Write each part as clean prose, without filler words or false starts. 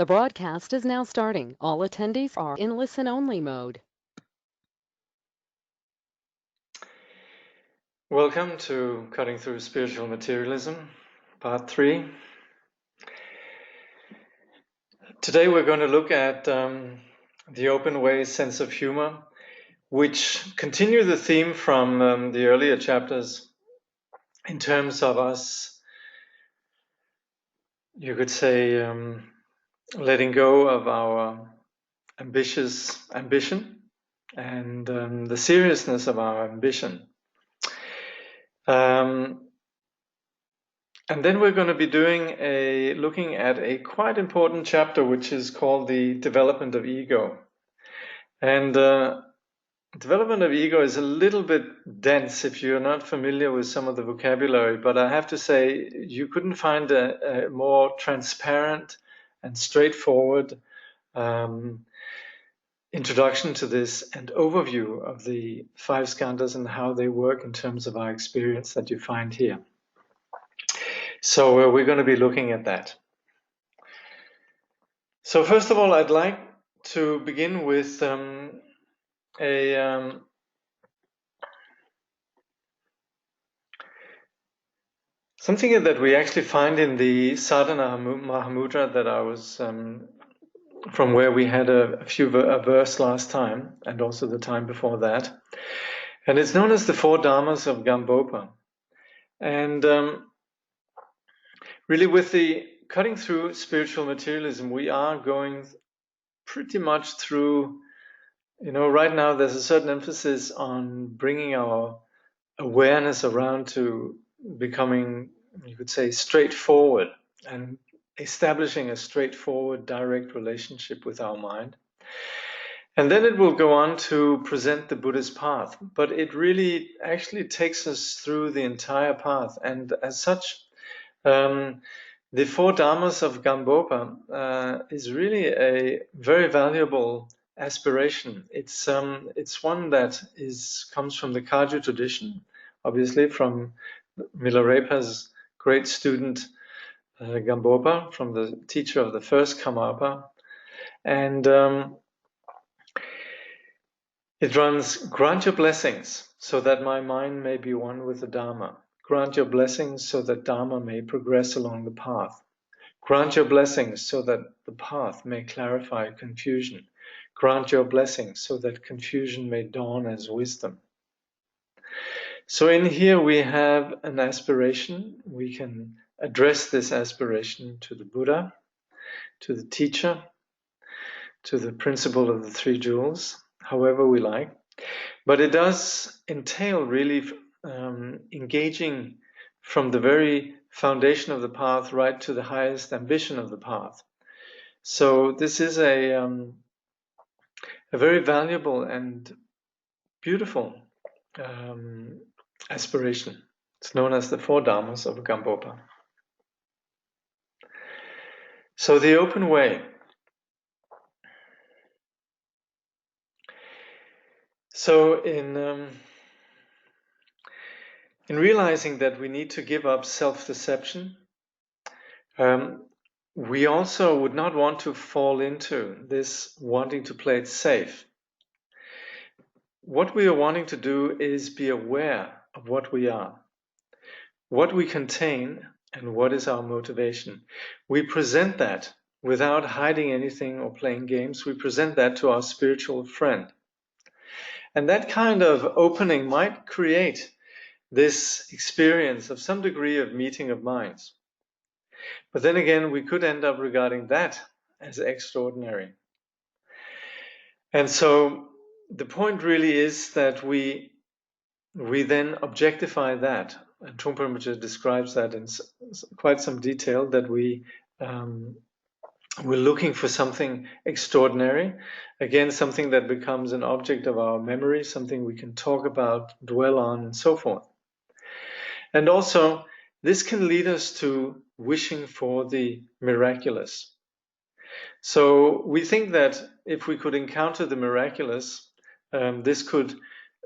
The broadcast is now starting. All attendees are in listen-only mode. Welcome to Cutting Through Spiritual Materialism, Part 3. Today we're going to look at the open way sense of humor, which continue the theme from the earlier chapters in terms of us, you could say, letting go of our ambitious ambition and the seriousness of our ambition. And then we're going to be looking at a quite important chapter, which is called the development of ego. And development of ego is a little bit dense if you're not familiar with some of the vocabulary, but I have to say you couldn't find a more transparent and straightforward introduction to this and overview of the five skandhas and how they work in terms of our experience that you find here. So we're going to be looking at that. So first of all, I'd like to begin with something that we actually find in the Sadhana Mahamudra that I was from where we had a verse last time and also the time before that. And it's known as the four dharmas of Gambopa. And really with the cutting through spiritual materialism, we are going pretty much through, right now there's a certain emphasis on bringing our awareness around to becoming, you could say, straightforward and establishing a straightforward, direct relationship with our mind. And then it will go on to present the Buddhist path, but it really actually takes us through the entire path. And as such, the four dharmas of Gambopa is really a very valuable aspiration. It's one that comes from the Kagyu tradition, obviously from Milarepa's great student Gambopa, from the teacher of the first Karmapa, and it runs: grant your blessings so that my mind may be one with the Dharma. Grant your blessings so that Dharma may progress along the path. Grant your blessings so that the path may clarify confusion. Grant your blessings so that confusion may dawn as wisdom. So in here we have an aspiration. We can address this aspiration to the Buddha, to the teacher, to the principle of the three jewels, however we like. But it does entail really engaging from the very foundation of the path right to the highest ambition of the path. So this is a very valuable and beautiful aspiration. It's known as the four dharmas of Gambopa. So the open way. So in realizing that we need to give up self-deception, we also would not want to fall into this wanting to play it safe. What we are wanting to do is be aware of what we are, what we contain, and what is our motivation. We present that without hiding anything or playing games. We present that to our spiritual friend. And that kind of opening might create this experience of some degree of meeting of minds. But then again, we could end up regarding that as extraordinary. And so the point really is that we then objectify that. And Trungpa Rinpoche describes that in quite some detail, that we're looking for something extraordinary. Again, something that becomes an object of our memory, something we can talk about, dwell on, and so forth. And also, this can lead us to wishing for the miraculous. So we think that if we could encounter the miraculous, this could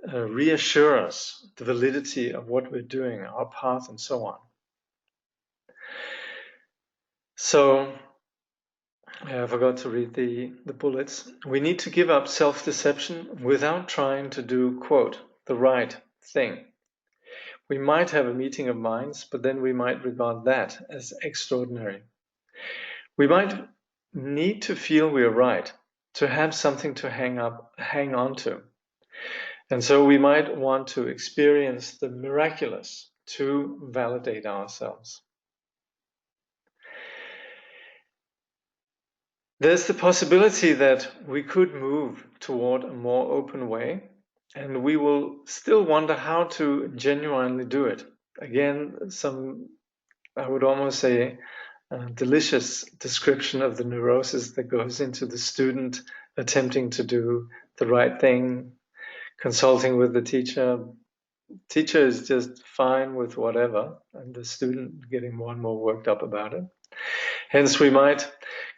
reassure us the validity of what we're doing, our path, and so on. So I forgot to read the bullets. We need to give up self-deception without trying to do, quote, the right thing. We might have a meeting of minds, but then we might regard that as extraordinary. We might need to feel we are right, to have something to hang on to. And so we might want to experience the miraculous to validate ourselves. There's the possibility that we could move toward a more open way, and we will still wonder how to genuinely do it. Again, I would almost say, delicious description of the neurosis that goes into the student attempting to do the right thing, consulting with the teacher. Teacher is just fine with whatever, and the student getting more and more worked up about it. Hence, we might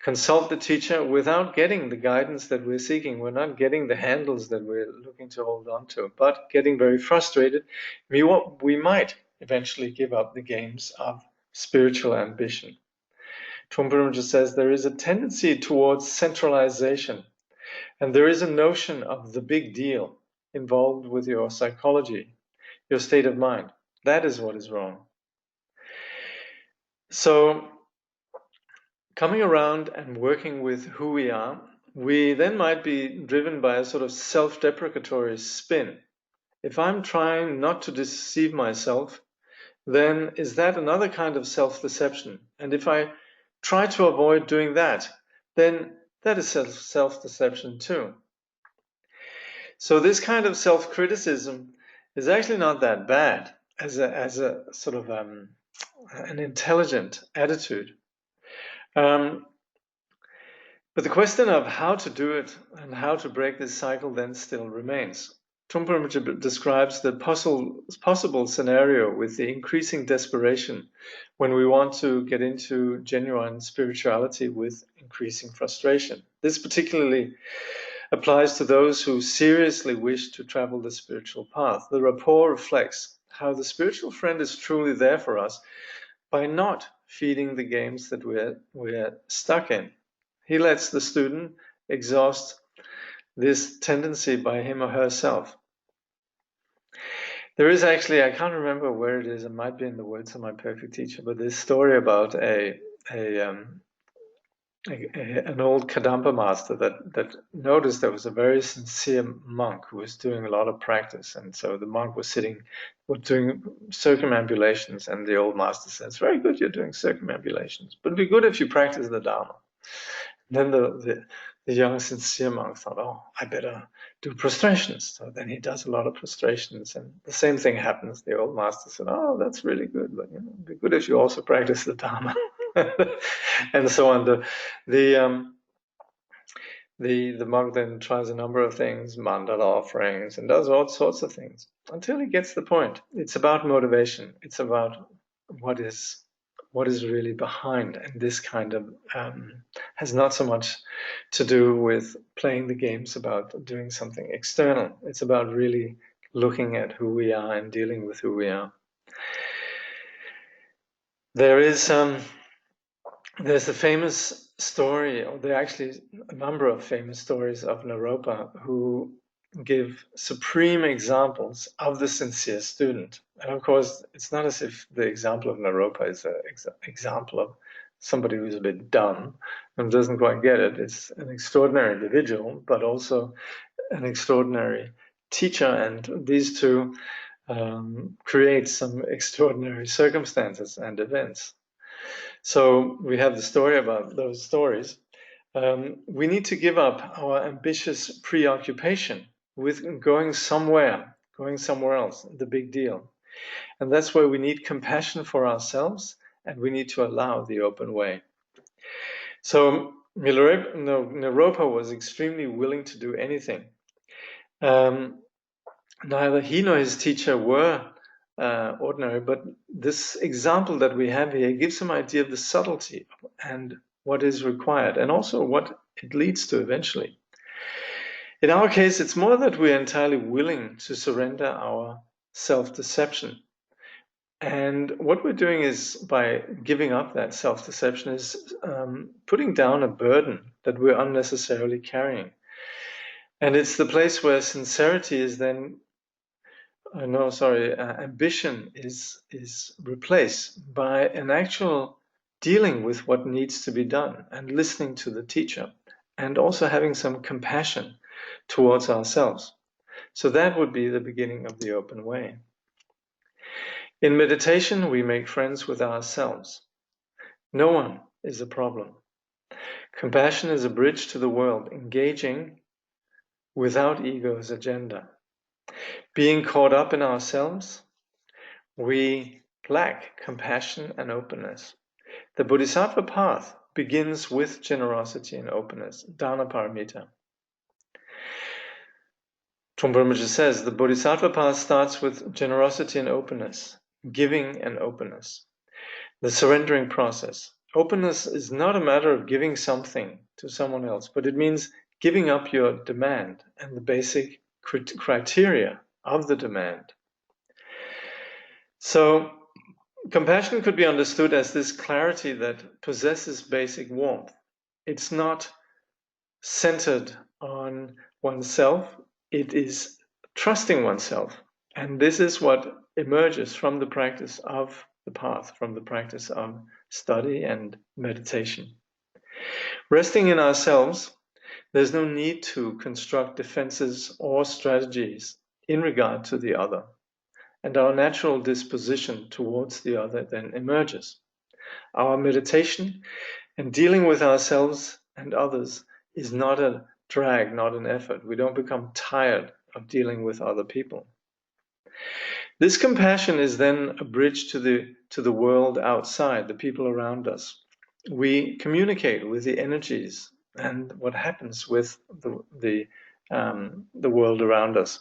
consult the teacher without getting the guidance that we're seeking. We're not getting the handles that we're looking to hold on to, but getting very frustrated. We might eventually give up the games of spiritual ambition. Trungpa just says there is a tendency towards centralization, and there is a notion of the big deal involved with your psychology, your state of mind. That is what is wrong. So, coming around and working with who we are, we then might be driven by a sort of self-deprecatory spin. If I'm trying not to deceive myself, then is that another kind of self-deception? And if I try to avoid doing that, then that is self-deception too. So this kind of self-criticism is actually not that bad as a sort of an intelligent attitude. But the question of how to do it and how to break this cycle then still remains. Trungpa describes the possible scenario with the increasing desperation when we want to get into genuine spirituality with increasing frustration. This particularly applies to those who seriously wish to travel the spiritual path. The rapport reflects how the spiritual friend is truly there for us by not feeding the games that we're stuck in. He lets the student exhaust this tendency by him or herself. There is actually, I can't remember where it is, it might be in the Words of My Perfect Teacher, but this story about an old Kadampa master that noticed there was a very sincere monk who was doing a lot of practice. And so the monk was doing circumambulations, and the old master says, very good, you're doing circumambulations, but it'd be good if you practice the Dharma. Then the young sincere monk thought, oh, I better do prostrations. So then he does a lot of prostrations, and the same thing happens. The old master said, oh, that's really good, but it'd be good if you also practice the Dharma. And so on. The monk then tries a number of things, mandala offerings, and does all sorts of things until he gets the point. It's about motivation. It's about what is really behind, and this kind of has not so much to do with playing the games about doing something external. It's about really looking at who we are and dealing with who we are. There's a famous story, or there are actually a number of famous stories of Naropa who give supreme examples of the sincere student. And of course, it's not as if the example of Naropa is an example of somebody who's a bit dumb and doesn't quite get it. It's an extraordinary individual, but also an extraordinary teacher. And these two create some extraordinary circumstances and events. So we have the story about those stories. We need to give up our ambitious preoccupation with going somewhere else, the big deal. And that's where we need compassion for ourselves, and we need to allow the open way. So Naropa was extremely willing to do anything. Neither he nor his teacher were ordinary, but this example that we have here gives some idea of the subtlety and what is required, and also what it leads to eventually. In our case, it's more that we're entirely willing to surrender our self-deception. And what we're doing is, by giving up that self-deception, is putting down a burden that we're unnecessarily carrying. And it's the place where sincerity is then, ambition is replaced by an actual dealing with what needs to be done and listening to the teacher, and also having some compassion towards ourselves. So that would be the beginning of the open way. In meditation, we make friends with ourselves. No one is a problem. Compassion is a bridge to the world, engaging without ego's agenda. Being caught up in ourselves, we lack compassion and openness. The Bodhisattva path begins with generosity and openness, dana paramita. Trungpa says the Bodhisattva path starts with generosity and openness, giving and openness. The surrendering process. Openness is not a matter of giving something to someone else, but it means giving up your demand and the basic criteria of the demand. So, compassion could be understood as this clarity that possesses basic warmth. It's not centered on oneself, it is trusting oneself. And this is what emerges from the practice of the path, from the practice of study and meditation. Resting in ourselves, there's no need to construct defenses or strategies in regard to the other. And our natural disposition towards the other then emerges. Our meditation and dealing with ourselves and others is not a drag, not an effort. We don't become tired of dealing with other people. This compassion is then a bridge to the world outside, the people around us. We communicate with the energies and what happens with the world around us.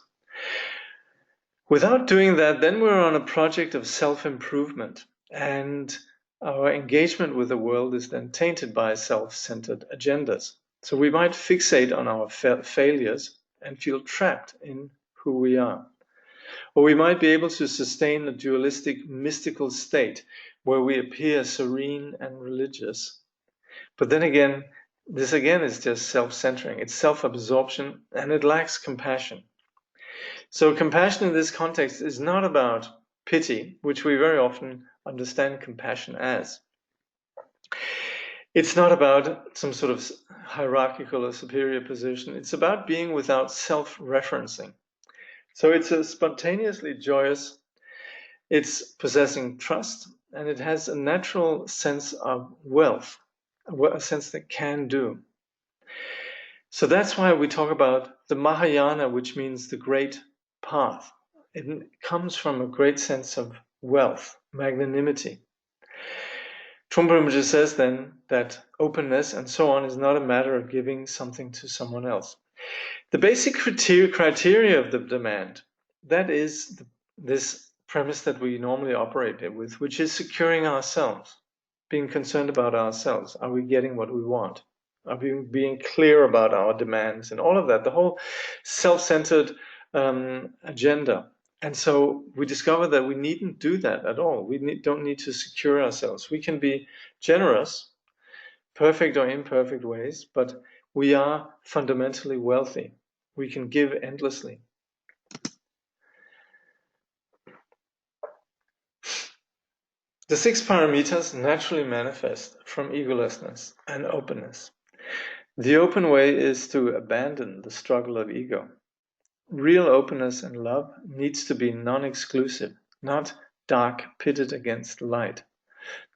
Without doing that, then we're on a project of self-improvement, and our engagement with the world is then tainted by self-centered agendas. So we might fixate on our failures and feel trapped in who we are. Or we might be able to sustain a dualistic, mystical state where we appear serene and religious. But then again, this again is just self-centering. It's self-absorption, and it lacks compassion. So compassion in this context is not about pity, which we very often understand compassion as. It's not about some sort of hierarchical or superior position. It's about being without self-referencing. So it's a spontaneously joyous, it's possessing trust, and it has a natural sense of wealth, a sense that can do. So that's why we talk about the Mahayana, which means the great path. It comes from a great sense of wealth, magnanimity. Trungpa says then that openness and so on is not a matter of giving something to someone else. The basic criteria of the demand, that is this premise that we normally operate with, which is securing ourselves, being concerned about ourselves. Are we getting what we want? Are we being clear about our demands and all of that, the whole self-centered agenda. And so we discover that we needn't do that at all. We don't need to secure ourselves. We can be generous, perfect or imperfect ways, but we are fundamentally wealthy. We can give endlessly. The 6 paramitas naturally manifest from egolessness and openness. The open way is to abandon the struggle of ego. Real openness and love needs to be non-exclusive, not dark pitted against light.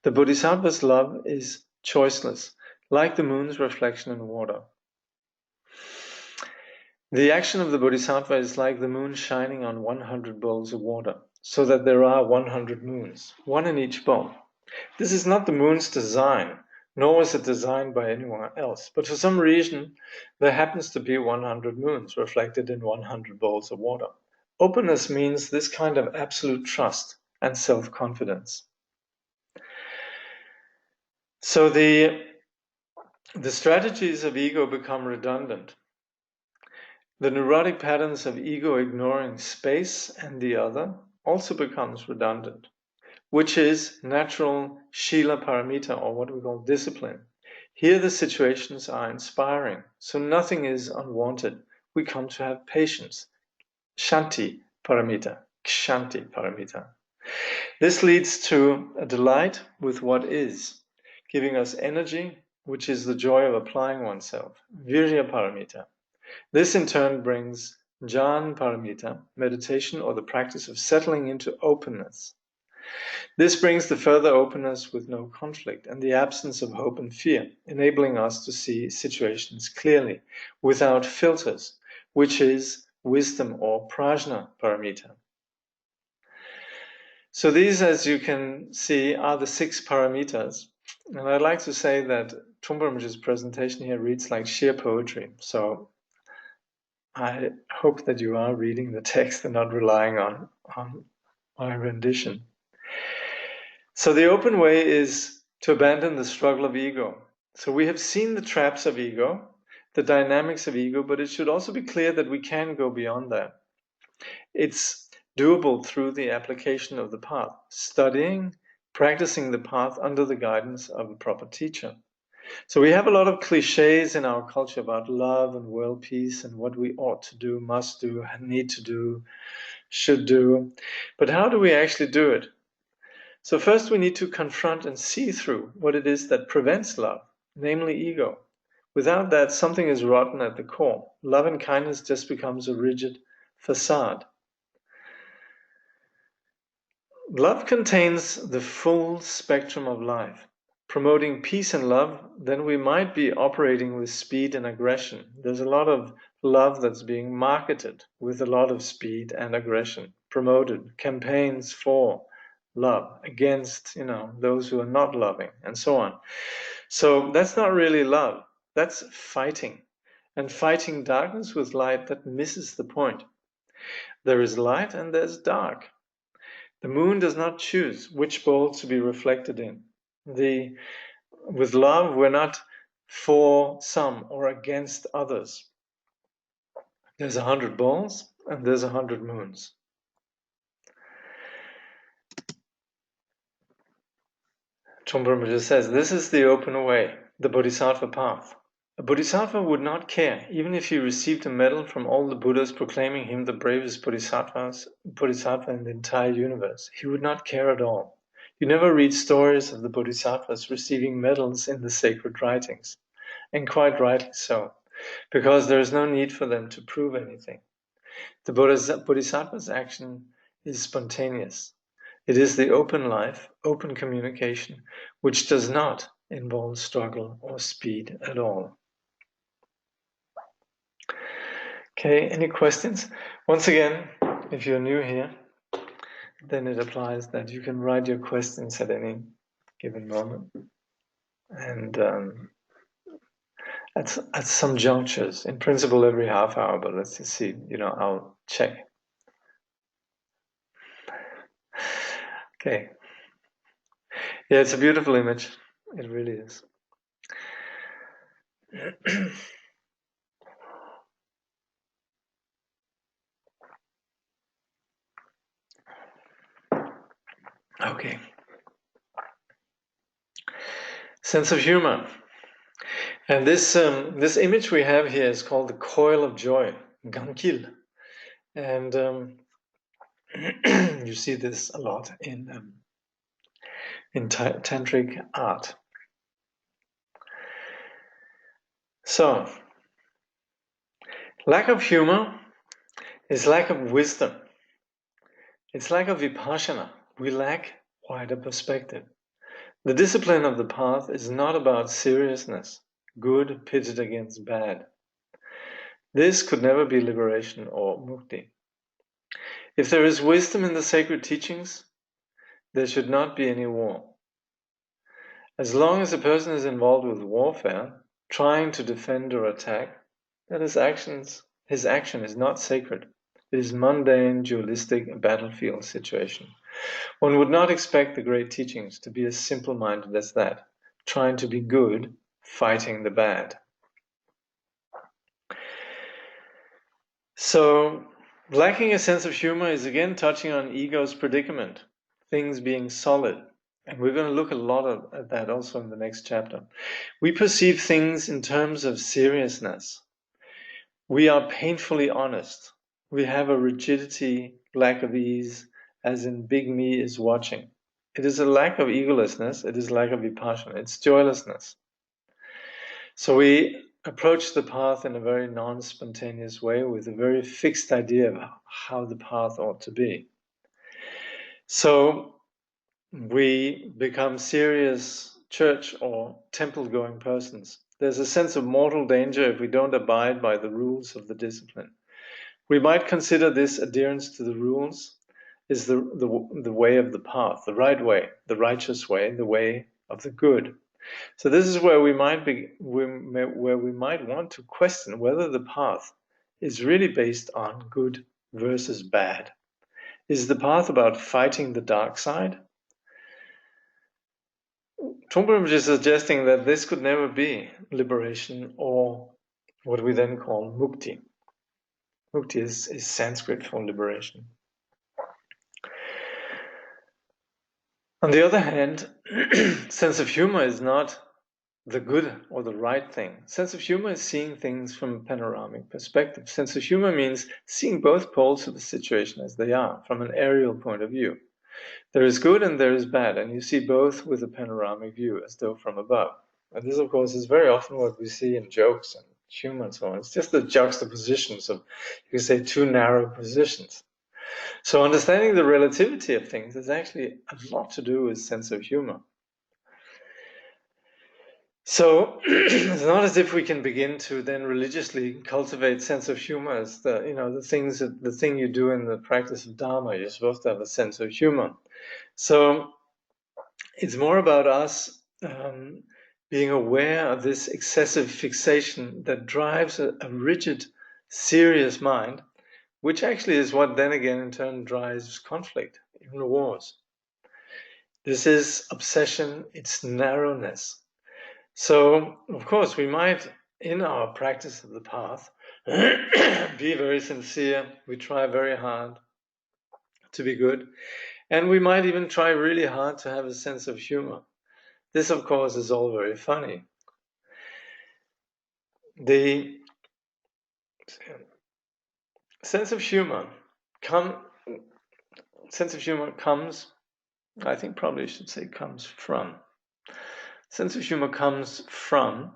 The Bodhisattva's love is choiceless, like the moon's reflection in water. The action of the Bodhisattva is like the moon shining on 100 bowls of water, so that there are 100 moons, one in each bowl. This is not the moon's design, nor was it designed by anyone else, but for some reason there happens to be 100 moons reflected in 100 bowls of water. Openness means this kind of absolute trust and self-confidence. So the strategies of ego become redundant. The neurotic patterns of ego ignoring space and the other also becomes redundant. which is natural Shila Paramita, or what we call discipline. Here the situations are inspiring, so nothing is unwanted. We come to have patience. Kshanti Paramita. Kshanti Paramita. This leads to a delight with what is, giving us energy, which is the joy of applying oneself. Virya Paramita. This in turn brings Jnana Paramita, meditation or the practice of settling into openness. This brings the further openness with no conflict and the absence of hope and fear, enabling us to see situations clearly, without filters, which is wisdom or prajna paramita. So these, as you can see, are the 6 paramitas. And I'd like to say that Trungpa's presentation here reads like sheer poetry. So I hope that you are reading the text and not relying on my rendition. So the open way is to abandon the struggle of ego. So we have seen the traps of ego, the dynamics of ego, but it should also be clear that we can go beyond that. It's doable through the application of the path, studying, practicing the path under the guidance of a proper teacher. So we have a lot of cliches in our culture about love and world peace and what we ought to do, must do, need to do, should do. But how do we actually do it? So first we need to confront and see through what it is that prevents love, namely ego. Without that, something is rotten at the core. Love and kindness just becomes a rigid facade. Love contains the full spectrum of life. Promoting peace and love, then we might be operating with speed and aggression. There's a lot of love that's being marketed with a lot of speed and aggression, promoted, campaigns for love against, those who are not loving, and so on. So that's not really love. That's fighting. And fighting darkness with light, that misses the point. There is light and there's dark. The moon does not choose which bowl to be reflected in. With love, we're not for some or against others. There's 100 bowls and there's 100 moons. Trungpa says, this is the open way, the Bodhisattva path. A Bodhisattva would not care, even if he received a medal from all the Buddhas proclaiming him the bravest Bodhisattva in the entire universe. He would not care at all. You never read stories of the Bodhisattvas receiving medals in the sacred writings, and quite rightly so, because there is no need for them to prove anything. The Bodhisattva's action is spontaneous. It is the open life, open communication, which does not involve struggle or speed at all. Okay, any questions? Once again, if you're new here, then it applies that you can write your questions at any given moment. And at some junctures, in principle every half hour, but let's just see, I'll check. Okay. Yeah, it's a beautiful image. It really is. Okay. Sense of humor. And this image we have here is called the coil of joy, Gankil. And you see this a lot in tantric art. So, lack of humor is lack of wisdom. It's lack of vipassana. We lack wider perspective. The discipline of the path is not about seriousness, good pitted against bad. This could never be liberation or mukti. If there is wisdom in the sacred teachings, there should not be any war. As long as a person is involved with warfare, trying to defend or attack, then his action is not sacred. It is mundane, dualistic, battlefield situation. One would not expect the great teachings to be as simple-minded as that, trying to be good, fighting the bad. So, lacking a sense of humor is again touching on ego's predicament. things being solid. And we're going to look a lot at that also in the next chapter. We perceive things in terms of seriousness. We are painfully honest. We have a rigidity, lack of ease, as in big me is watching. It is a lack of egolessness. It is lack of vipassana. It's joylessness. So we approach the path in a very non-spontaneous way with a very fixed idea of how the path ought to be. So we become serious church or temple-going persons. There's a sense of mortal danger if we don't abide by the rules of the discipline. We might consider this adherence to the rules is the way of the path, the right way, the righteous way, the way of the good. So this is where we might want to question whether the path is really based on good versus bad. Is the path about fighting the dark side? Trungpa is suggesting that this could never be liberation, or what we then call mukti. Mukti is Sanskrit for liberation. On the other hand, sense of humor is not the good or the right thing. Sense of humor is seeing things from a panoramic perspective. Sense of humor means seeing both poles of the situation as they are, from an aerial point of view. There is good and there is bad, and you see both with a panoramic view, as though from above. And this, of course, is very often what we see in jokes and humor and so on. It's just the juxtapositions of, you could say, two narrow positions. So understanding the relativity of things is actually a lot to do with sense of humor. So it's not as if we can begin to then religiously cultivate sense of humor as the thing you do in the practice of Dharma. You're supposed to have a sense of humor. So it's more about us being aware of this excessive fixation that drives a rigid, serious mind, which actually is what then again in turn drives conflict, even wars. This is obsession, it's narrowness. So, of course, we might, in our practice of the path, be very sincere. We try very hard to be good. And we might even try really hard to have a sense of humor. This, of course, is all very funny. The sense of humor comes, I think probably I should say comes from. Sense of humor comes from,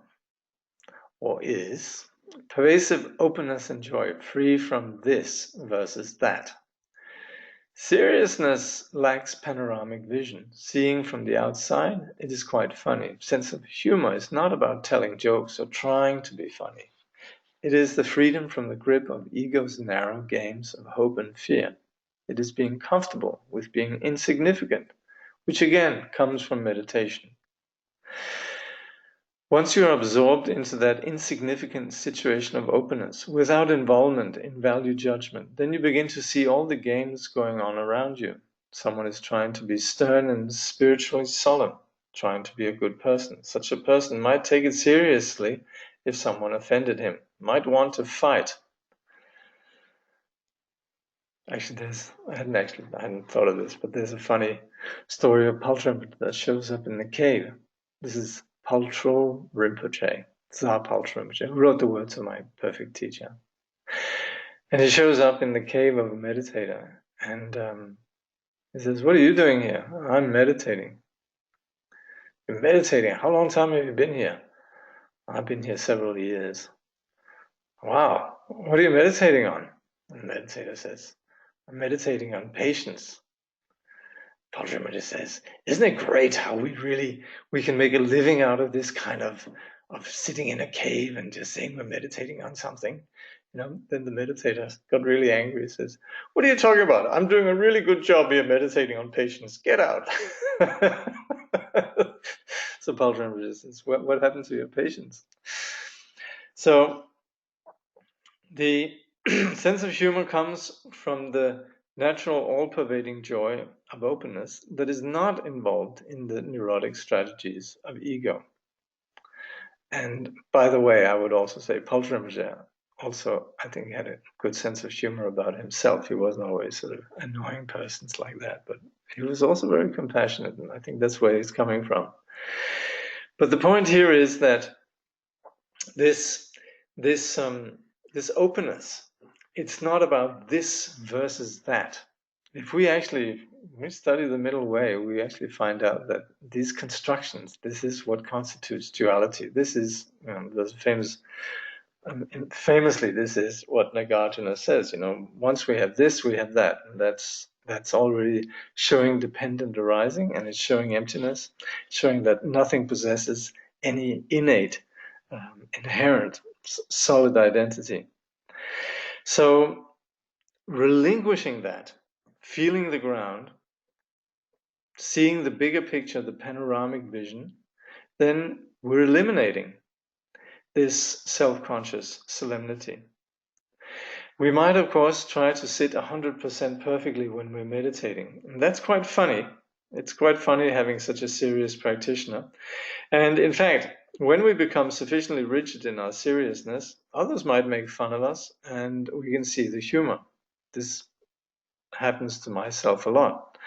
or is, pervasive openness and joy, free from this versus that. Seriousness lacks panoramic vision. Seeing from the outside, it is quite funny. Sense of humor is not about telling jokes or trying to be funny. It is the freedom from the grip of ego's narrow games of hope and fear. It is being comfortable with being insignificant, which again comes from meditation. Once you are absorbed into that insignificant situation of openness, without involvement in value judgment, then you begin to see all the games going on around you. Someone is trying to be stern and spiritually solemn, trying to be a good person. Such a person might take it seriously if someone offended him, might want to fight. Actually, I hadn't thought of this, but there's a funny story of Paltram that shows up in the cave. This is Paltro Rinpoche, Tsar Paltro Rinpoche, who wrote the words of my perfect teacher. And he shows up in the cave of a meditator, and he says, "What are you doing here?" "I'm meditating." "You're meditating? How long time have you been here?" "I've been here several years." "Wow, what are you meditating on?" And the meditator says, "I'm meditating on patience." Paltram says, "Isn't it great how we can make a living out of this kind of sitting in a cave and just saying we're meditating on something?" Then the meditator got really angry. He says, "What are you talking about? I'm doing a really good job here meditating on patience. Get out." So Paltram says, what happened to your patience? So the sense of humor comes from the natural all-pervading joy of openness that is not involved in the neurotic strategies of ego. And by the way, I would also say Paltram also, I think, had a good sense of humor about himself. He wasn't always sort of annoying persons like that, but He was also very compassionate, and I think that's where he's coming from. But the point here is that this this this openness, it's not about this versus that. If we study the middle way, we actually find out that these constructions, this is what constitutes duality. This is there's a famously, this is what Nagarjuna says. Once we have this, we have that, and that's already showing dependent arising, and it's showing emptiness, showing that nothing possesses any innate, inherent, solid identity. So relinquishing that, feeling the ground, seeing the bigger picture, the panoramic vision, then we're eliminating this self-conscious solemnity. We might, of course, try to sit 100% perfectly when we're meditating. And that's quite funny. It's quite funny having such a serious practitioner. And in fact, when we become sufficiently rigid in our seriousness, others might make fun of us, and we can see the humor. This happens to myself a lot.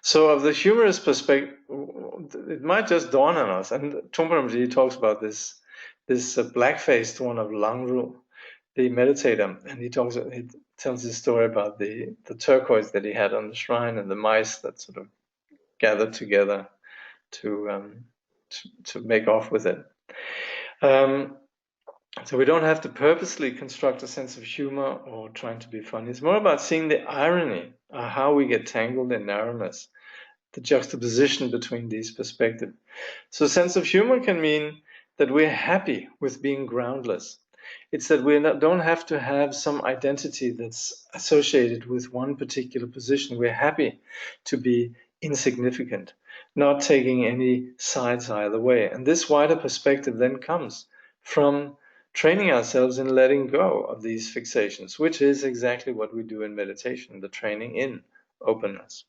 So of the humorous perspective, it might just dawn on us. And Trungpa talks about this black-faced one of Langru, the meditator, and he tells his story about the turquoise that he had on the shrine and the mice that sort of gathered together to make off with it. So we don't have to purposely construct a sense of humor or trying to be funny. It's more about seeing the irony, how we get tangled in narrowness, the juxtaposition between these perspectives. So a sense of humor can mean that we're happy with being groundless. It's that we don't have to have some identity that's associated with one particular position. We're happy to be insignificant, not taking any sides either way. And this wider perspective then comes from training ourselves in letting go of these fixations, which is exactly what we do in meditation, the training in openness.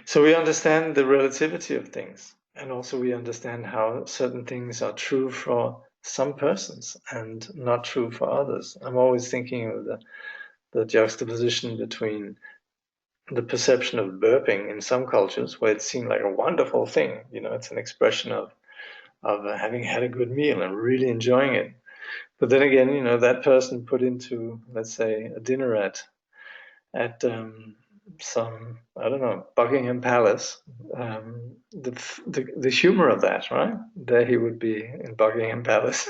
So we understand the relativity of things, and also we understand how certain things are true for some persons and not true for others. I'm always thinking of the juxtaposition between the perception of burping in some cultures, where it seemed like a wonderful thing. It's an expression of having had a good meal and really enjoying it. But then again, that person put into, let's say, a dinner at some, I don't know, Buckingham Palace, the humor of that, right? There he would be in Buckingham Palace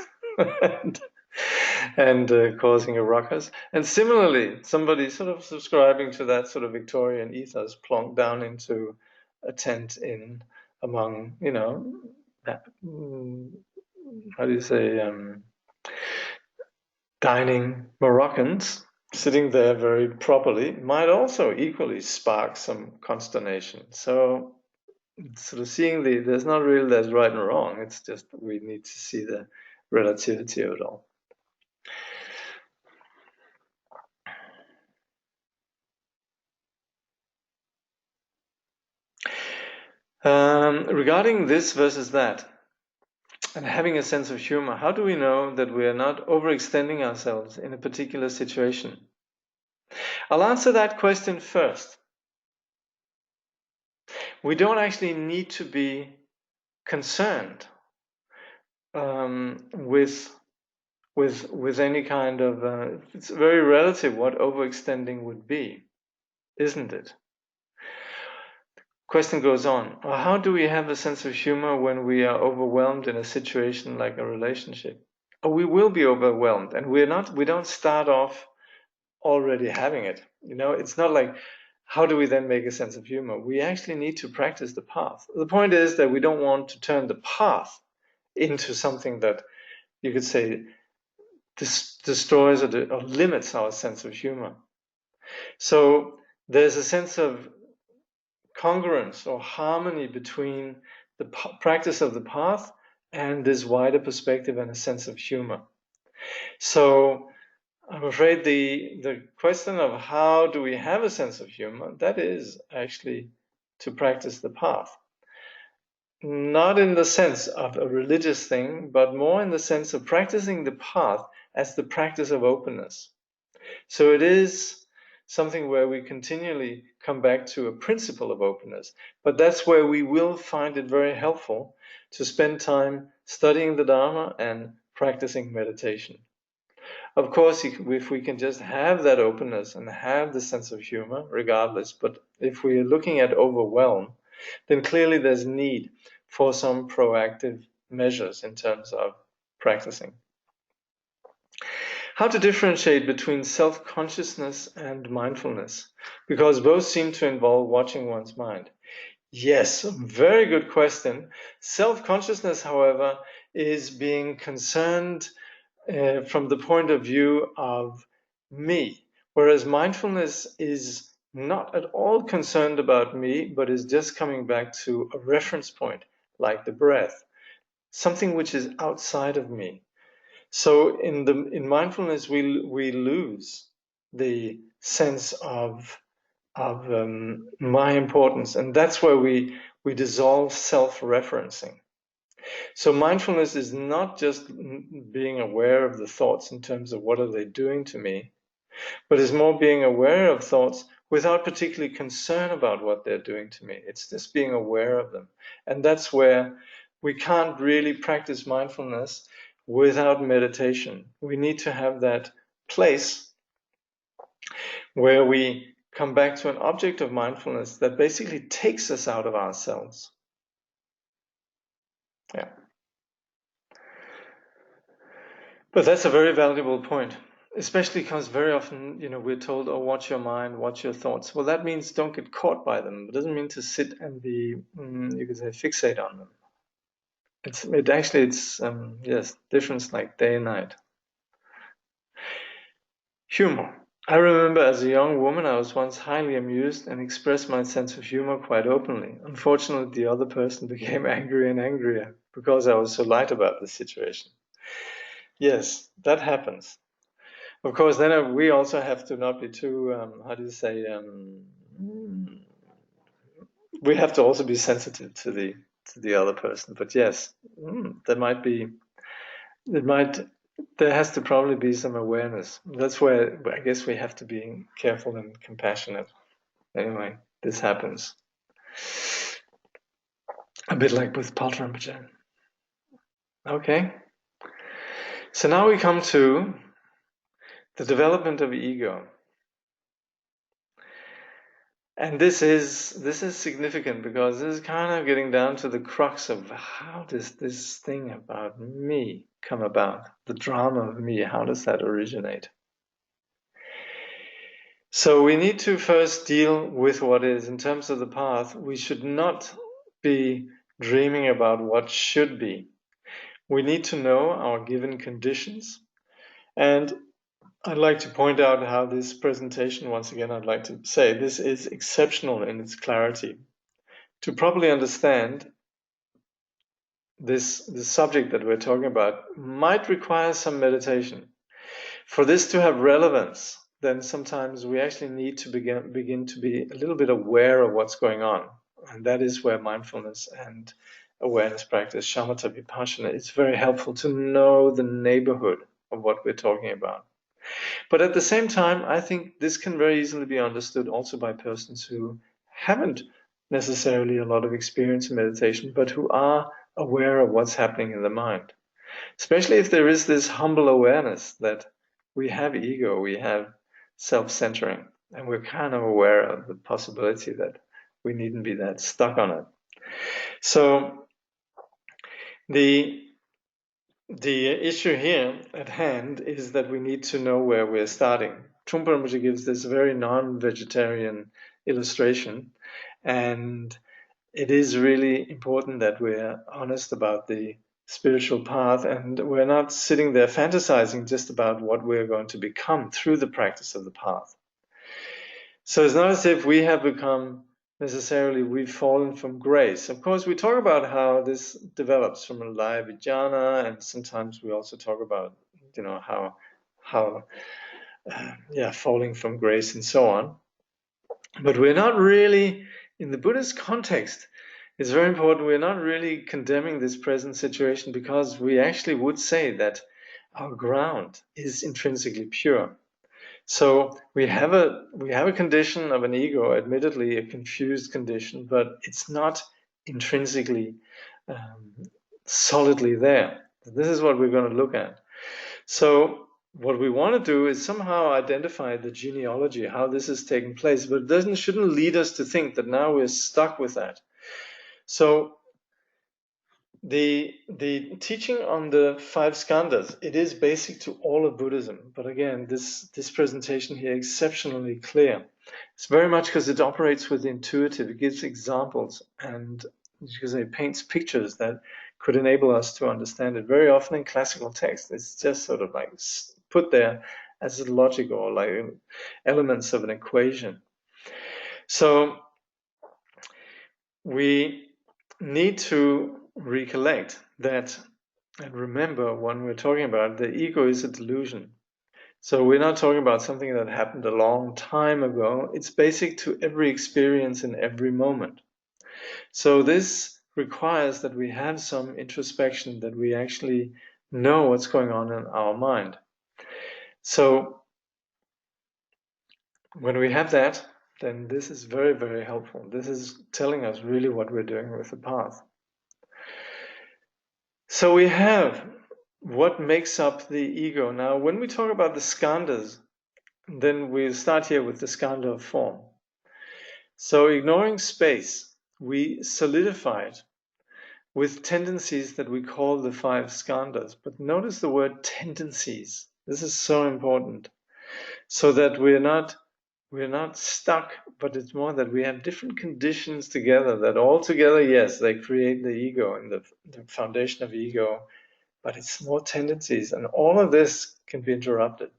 and causing a ruckus. And similarly, somebody sort of subscribing to that sort of Victorian ethos plonked down into a tent among, how do you say, dining Moroccans, sitting there very properly, might also equally spark some consternation. So sort of seeing there's right and wrong. It's just we need to see the relativity of it all. Regarding this versus that, and having a sense of humor, how do we know that we are not overextending ourselves in a particular situation? I'll answer that question first. We don't actually need to be concerned with any kind of it's very relative what overextending would be, isn't it? Question goes on. Well, how do we have a sense of humor when we are overwhelmed in a situation like a relationship? Oh, we will be overwhelmed, and we don't start off already having it. It's not like, how do we then make a sense of humor? We actually need to practice the path. The point is that we don't want to turn the path into something that you could say destroys or limits our sense of humor. So there's a sense of congruence or harmony between the practice of the path and this wider perspective and a sense of humor. So I'm afraid the question of how do we have a sense of humor, that is actually to practice the path. Not in the sense of a religious thing, but more in the sense of practicing the path as the practice of openness. So it is something where we continually come back to a principle of openness. But that's where we will find it very helpful to spend time studying the Dharma and practicing meditation. Of course, if we can just have that openness and have the sense of humor, regardless, but if we are looking at overwhelm, then clearly there's need for some proactive measures in terms of practicing. How to differentiate between self-consciousness and mindfulness, because both seem to involve watching one's mind. Yes, very good question. Self-consciousness, however, is being concerned from the point of view of me, whereas mindfulness is not at all concerned about me, but is just coming back to a reference point, like the breath, something which is outside of me. So in mindfulness, we lose the sense of my importance, and that's where we dissolve self-referencing. So mindfulness is not just being aware of the thoughts in terms of what are they doing to me, but is more being aware of thoughts without particularly concern about what they're doing to me. It's just being aware of them. And that's where we can't really practice mindfulness without meditation. We need to have that place where we come back to an object of mindfulness that basically takes us out of ourselves. Yeah. But that's a very valuable point, especially because very often, we're told, oh, watch your mind, watch your thoughts. Well, that means don't get caught by them. It doesn't mean to sit and be, you could say, fixate on them. It's difference like day and night. Humor. I remember as a young woman, I was once highly amused and expressed my sense of humor quite openly. Unfortunately, the other person became angrier and angrier because I was so light about the situation. Yes, that happens. Of course, then we also have to not be too, we have to also be sensitive to the other person. But yes, there has to probably be some awareness. That's where I guess we have to be careful and compassionate. Anyway, this happens. A bit like with Paltrambajan. Okay. So now we come to the development of ego. And this is significant because this is kind of getting down to the crux of how does this thing about me come about? The drama of me, how does that originate? So we need to first deal with what is. In terms of the path, we should not be dreaming about what should be. We need to know our given conditions. And I'd like to point out how this presentation, once again, I'd like to say this is exceptional in its clarity. To properly understand this subject that we're talking about might require some meditation. For this to have relevance, then sometimes we actually need to begin to be a little bit aware of what's going on. And that is where mindfulness and awareness practice, shamatha vipassana, it's very helpful to know the neighborhood of what we're talking about. But at the same time, I think this can very easily be understood also by persons who haven't necessarily a lot of experience in meditation, but who are aware of what's happening in the mind. Especially if there is this humble awareness that we have ego, we have self-centering, and we're kind of aware of the possibility that we needn't be that stuck on it. So the issue here at hand is that we need to know where we're starting. Trungpa Rinpoche gives this very non-vegetarian illustration, and it is really important that we're honest about the spiritual path, and we're not sitting there fantasizing just about what we're going to become through the practice of the path. So it's not as if we have become necessarily, we've fallen from grace. Of course, we talk about how this develops from a live vijnana, and sometimes we also talk about, how falling from grace and so on. But we're not really, in the Buddhist context, it's very important, we're not really condemning this present situation, because we actually would say that our ground is intrinsically pure. So we have a condition of an ego, admittedly a confused condition, but it's not intrinsically solidly there. This is what we're going to look at. So what we want to do is somehow identify the genealogy, how this is taking place, but it shouldn't lead us to think that now we're stuck with that. So the teaching on the 5 skandhas, it is basic to all of Buddhism, but again, this presentation here is exceptionally clear. It's very much because it operates with intuitive, it gives examples, and because it paints pictures that could enable us to understand it. Very often in classical text, it's just sort of like put there as a logic or like elements of an equation. So we need to recollect that and remember when we're talking about the ego is a delusion. So we're not talking about something that happened a long time ago. It's basic to every experience in every moment. So this requires that we have some introspection, that we actually know what's going on in our mind. So when we have that, then this is very, very helpful. This is telling us really what we're doing with the path. So we have what makes up the ego. Now, when we talk about the skandhas, then we start here with the skandha of form. So ignoring space, we solidify it with tendencies that we call the 5 skandhas. But notice the word tendencies. This is so important. So that we're not stuck, but it's more that we have different conditions together that all together, yes, they create the ego and the foundation of ego, but it's more tendencies, and all of this can be interrupted.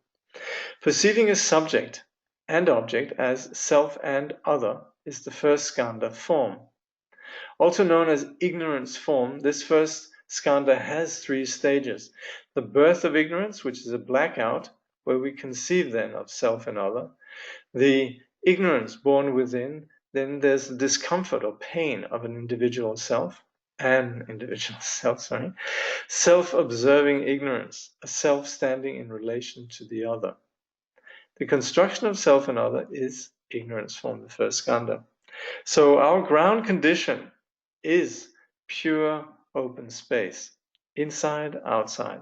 Perceiving a subject and object as self and other is the first skandha, form. Also known as ignorance form, this first skandha has 3 stages. The birth of ignorance, which is a blackout, where we conceive then of self and other. The ignorance born within, then there's the discomfort or pain of an individual self, self-observing ignorance, a self standing in relation to the other. The construction of self and other is ignorance form, the first skandha. So our ground condition is pure open space, inside, outside.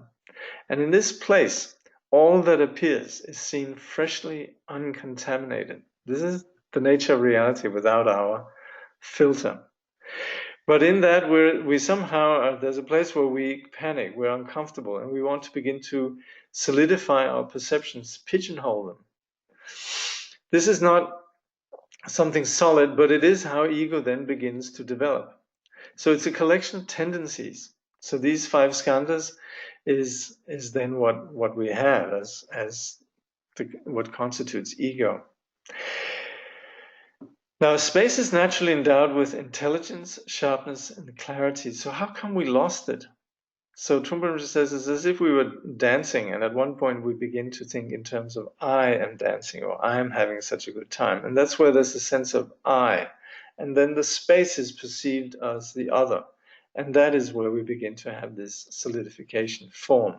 And in this place, all that appears is seen freshly uncontaminated. This is the nature of reality without our filter. But in that, we somehow, there's a place where we panic, we're uncomfortable, and we want to begin to solidify our perceptions, pigeonhole them. This is not something solid, but it is how ego then begins to develop. So it's a collection of tendencies. So these 5 skandhas is then what we have as what constitutes ego. Now, space is naturally endowed with intelligence, sharpness, and clarity. So how come we lost it? So Trungpa says it's as if we were dancing, and at one point we begin to think in terms of I am dancing, or I am having such a good time. And that's where there's a sense of I. And then the space is perceived as the other. And that is where we begin to have this solidification form.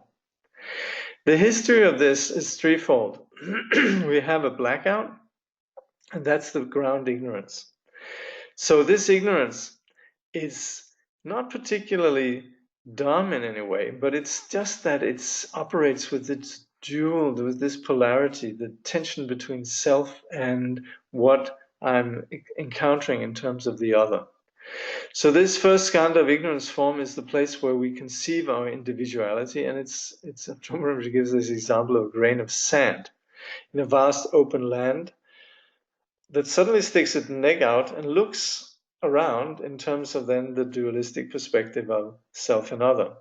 The history of this is threefold. We have a blackout, and that's the ground ignorance. So this ignorance is not particularly dumb in any way, but it's just that it operates with its dual, with this polarity, the tension between self and what I'm encountering in terms of the other. So this first skandha of ignorance form is the place where we conceive our individuality, and it's Trungpa gives this example of a grain of sand in a vast open land that suddenly sticks its neck out and looks around in terms of then the dualistic perspective of self and other.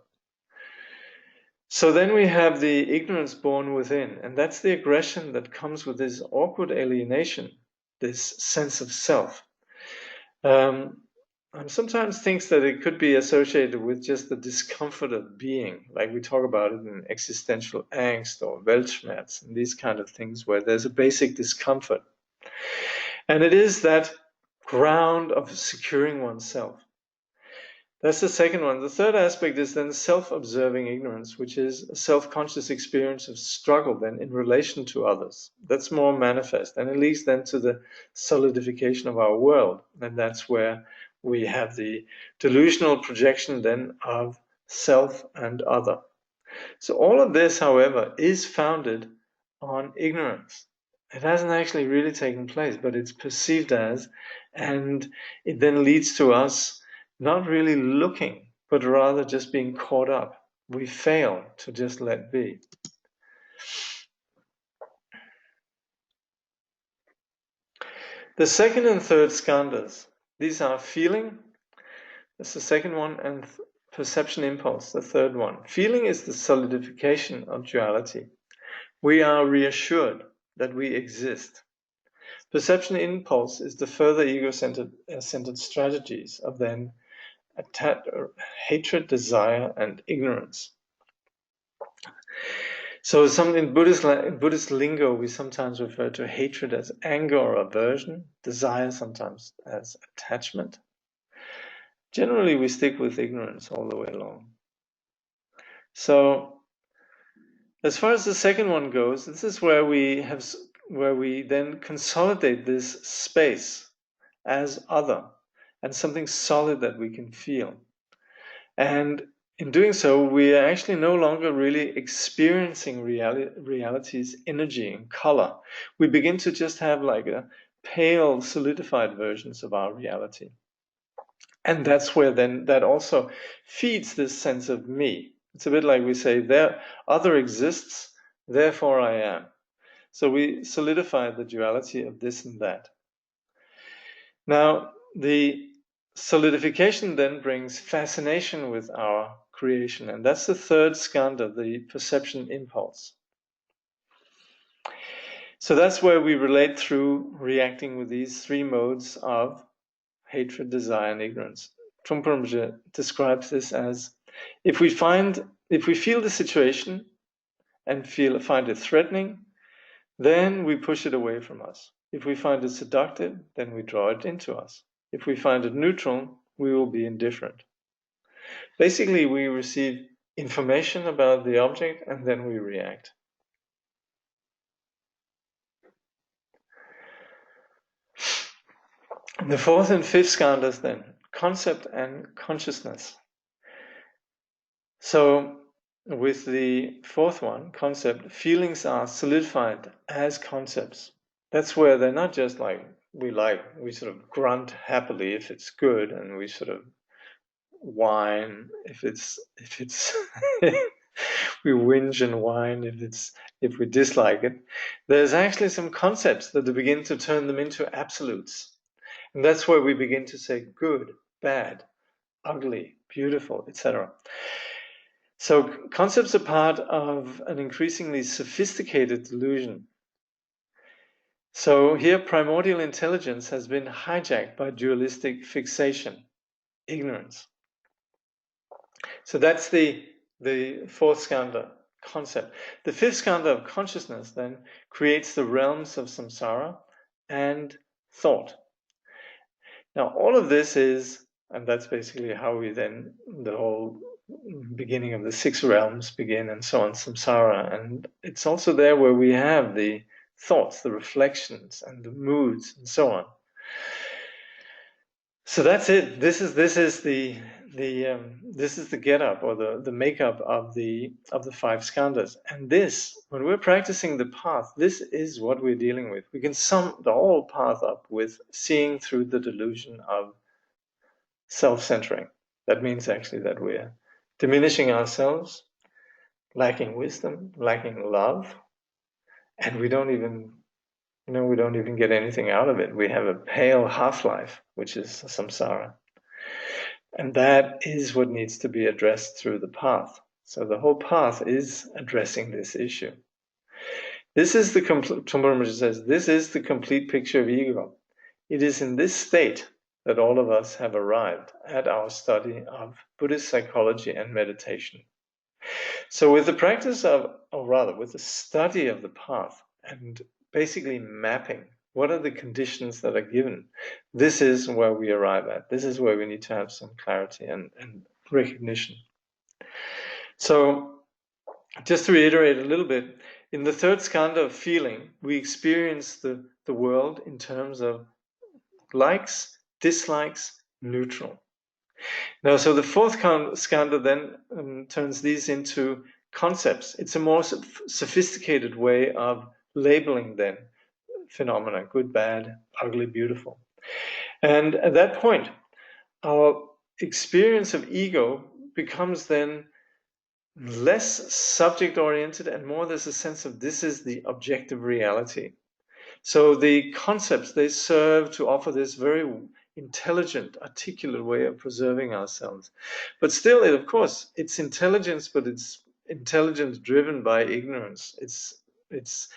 So then we have the ignorance born within, and that's the aggression that comes with this awkward alienation, this sense of self. And sometimes thinks that it could be associated with just the discomfort of being, like we talk about it in existential angst or Weltschmerz and these kind of things where there's a basic discomfort. And it is that ground of securing oneself. That's the second one. The third aspect is then self-observing ignorance, which is a self-conscious experience of struggle then in relation to others. That's more manifest, and it leads then to the solidification of our world. And that's where we have the delusional projection then of self and other. So all of this, however, is founded on ignorance. It hasn't actually really taken place, but it's perceived as, and it then leads to us not really looking, but rather just being caught up. We fail to just let be. The second and third skandhas, these are feeling, that's the second one, and perception impulse, the third one. Feeling is the solidification of duality. We are reassured that we exist. Perception impulse is the further ego-centered strategies of then hatred, desire, and ignorance. So in Buddhist lingo, we sometimes refer to hatred as anger or aversion, desire sometimes as attachment. Generally, we stick with ignorance all the way along. So, as far as the second one goes, this is where we then consolidate this space as other and something solid that we can feel. And in doing so, we are actually no longer really experiencing reality's energy and color. We begin to just have like a pale, solidified versions of our reality. And that's where then that also feeds this sense of me. It's a bit like we say, there other exists, therefore I am. So we solidify the duality of this and that. Now, the solidification then brings fascination with our creation, and that's the third skandha, the perception impulse. So that's where we relate through reacting with these three modes of hatred, desire, and ignorance. Trungpa describes this as if we feel the situation and find it threatening, then we push it away from us. If we find it seductive, then we draw it into us. If we find it neutral, we will be indifferent. Basically, we receive information about the object and then we react. The fourth and fifth skandhas then, concept and consciousness. So with the fourth one, concept, feelings are solidified as concepts. That's where they're not just like we sort of grunt happily if it's good, and we sort of whine if it's we whinge and whine if we dislike it. There's actually some concepts that begin to turn them into absolutes. And that's where we begin to say good, bad, ugly, beautiful, etc. So concepts are part of an increasingly sophisticated delusion. So here primordial intelligence has been hijacked by dualistic fixation, ignorance. So that's the fourth skandha, concept. The fifth skandha of consciousness then creates the realms of samsara and thought. Now all of this is, and that's basically how we then, the whole beginning of the six realms begin and so on, samsara. And it's also there where we have the thoughts, the reflections and the moods and so on. So that's it. This is the get up or the makeup of the five skandhas. And this, when we're practicing the path, this is what we're dealing with. We can sum the whole path up with seeing through the delusion of self-centering. That means actually that we're diminishing ourselves, lacking wisdom, lacking love, and we don't even get anything out of it. We have a pale half-life, which is samsara. And that is what needs to be addressed through the path. So the whole path is addressing this issue. This is Trungpa says, this is the complete picture of ego. It is in this state that all of us have arrived at our study of Buddhist psychology and meditation. So with the practice of, or rather with the study of the path and basically mapping What are the conditions that are given? This is where we arrive at. This is where we need to have some clarity and recognition. So, just to reiterate a little bit, in the third skandha of feeling, we experience the world in terms of likes, dislikes, neutral. Now, so the fourth skandha then turns these into concepts. It's a more sophisticated way of labeling then phenomena: good, bad, ugly, beautiful. And at that point, our experience of ego becomes then less subject-oriented and more there's a sense of this is the objective reality. So the concepts, they serve to offer this very intelligent, articulate way of preserving ourselves. But still, of course, it's intelligence, but it's intelligence driven by ignorance. It's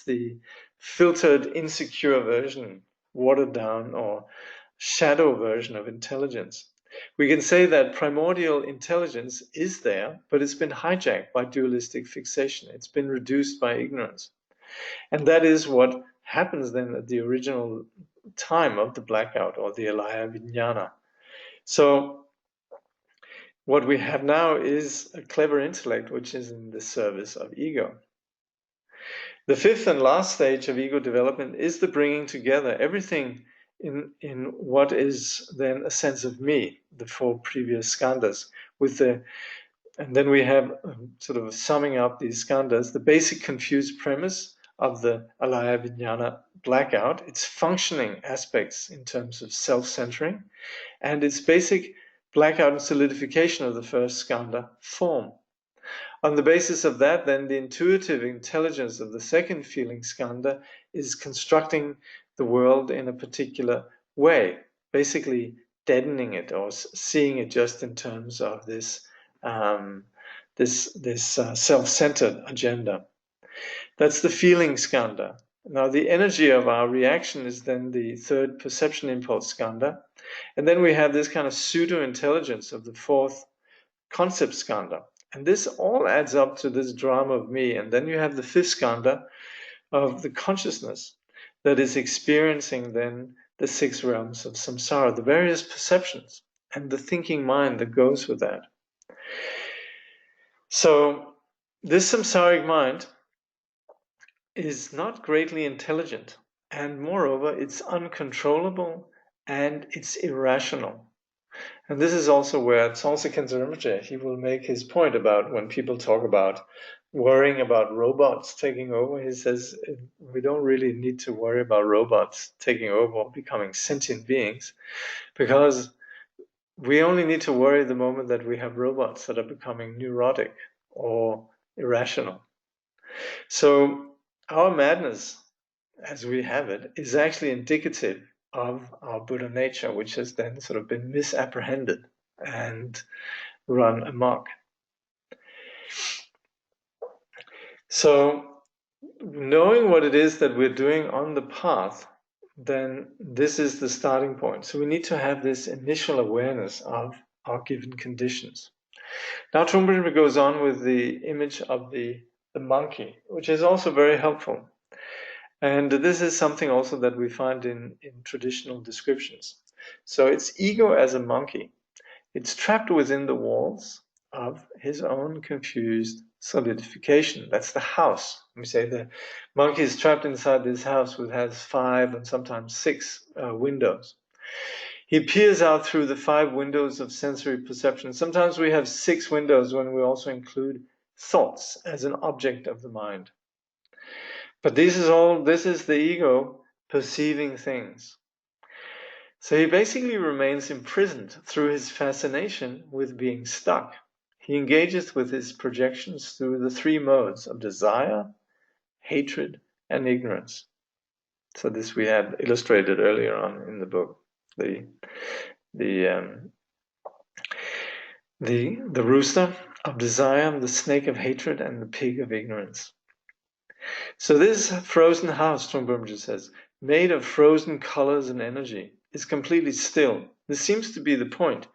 the filtered, insecure version, watered down or shadow version of intelligence. We can say that primordial intelligence is there, but it's been hijacked by dualistic fixation. It's been reduced by ignorance. And that is what happens then at the original time of the blackout or the alaya vijnana. So what we have now is a clever intellect which is in the service of ego. The fifth and last stage of ego development is the bringing together everything in what is then a sense of me, the four previous skandhas, and then we have sort of summing up these skandhas, the basic confused premise of the alaya vijnana blackout, its functioning aspects in terms of self-centering, and its basic blackout and solidification of the first skandha, form. On the basis of that, then, the intuitive intelligence of the second feeling skandha is constructing the world in a particular way, basically deadening it or seeing it just in terms of this self-centered agenda. That's the feeling skandha. Now, the energy of our reaction is then the third perception impulse skandha. And then we have this kind of pseudo-intelligence of the fourth concept skandha. And this all adds up to this drama of me. And then you have the fifth skandha of the consciousness that is experiencing then the six realms of samsara, the various perceptions and the thinking mind that goes with that. So this samsaric mind is not greatly intelligent, and moreover, it's uncontrollable and it's irrational. And this is also where Tsongtse Khyentse Rinpoche, he will make his point about when people talk about worrying about robots taking over. He says we don't really need to worry about robots taking over or becoming sentient beings, because we only need to worry the moment that we have robots that are becoming neurotic or irrational. So our madness, as we have it, is actually indicative of our Buddha nature, which has then sort of been misapprehended and run amok. So knowing what it is that we're doing on the path, then this is the starting point. So we need to have this initial awareness of our given conditions. Now Trungpa goes on with the image of the monkey, which is also very helpful. And this is something also that we find in traditional descriptions. So it's ego as a monkey. It's trapped within the walls of his own confused solidification. That's the house. We say the monkey is trapped inside this house which has 5 and sometimes 6 windows. He peers out through the 5 windows of sensory perception. Sometimes we have 6 windows when we also include thoughts as an object of the mind. But this is the ego perceiving things. So he basically remains imprisoned through his fascination with being stuck. He engages with his projections through the 3 modes of desire, hatred, and ignorance. So this we had illustrated earlier on in the book. The rooster of desire, the snake of hatred, and the pig of ignorance. So this frozen house, Trungpa says, made of frozen colors and energy, is completely still. This seems to be the point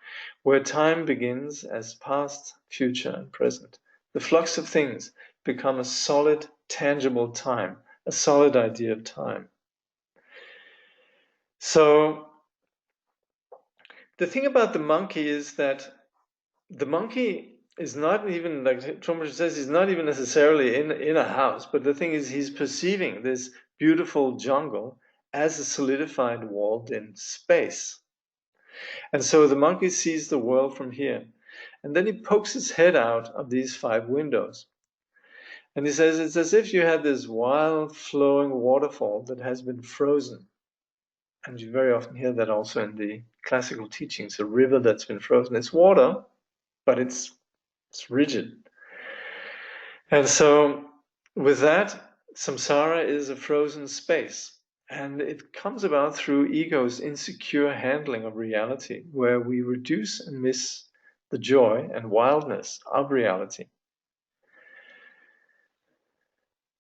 where time begins as past, future, and present. The flux of things become a solid, tangible time, a solid idea of time. So the thing about the monkey is that the monkey is not even, like Trungpa says, he's not even necessarily in a house, but the thing is he's perceiving this beautiful jungle as a solidified walled-in space. And so the monkey sees the world from here. And then he pokes his head out of these 5 windows. And he says, it's as if you had this wild flowing waterfall that has been frozen. And you very often hear that also in the classical teachings, a river that's been frozen. It's water, but it's rigid. And so with that, samsara is a frozen space. And it comes about through ego's insecure handling of reality, where we reduce and miss the joy and wildness of reality.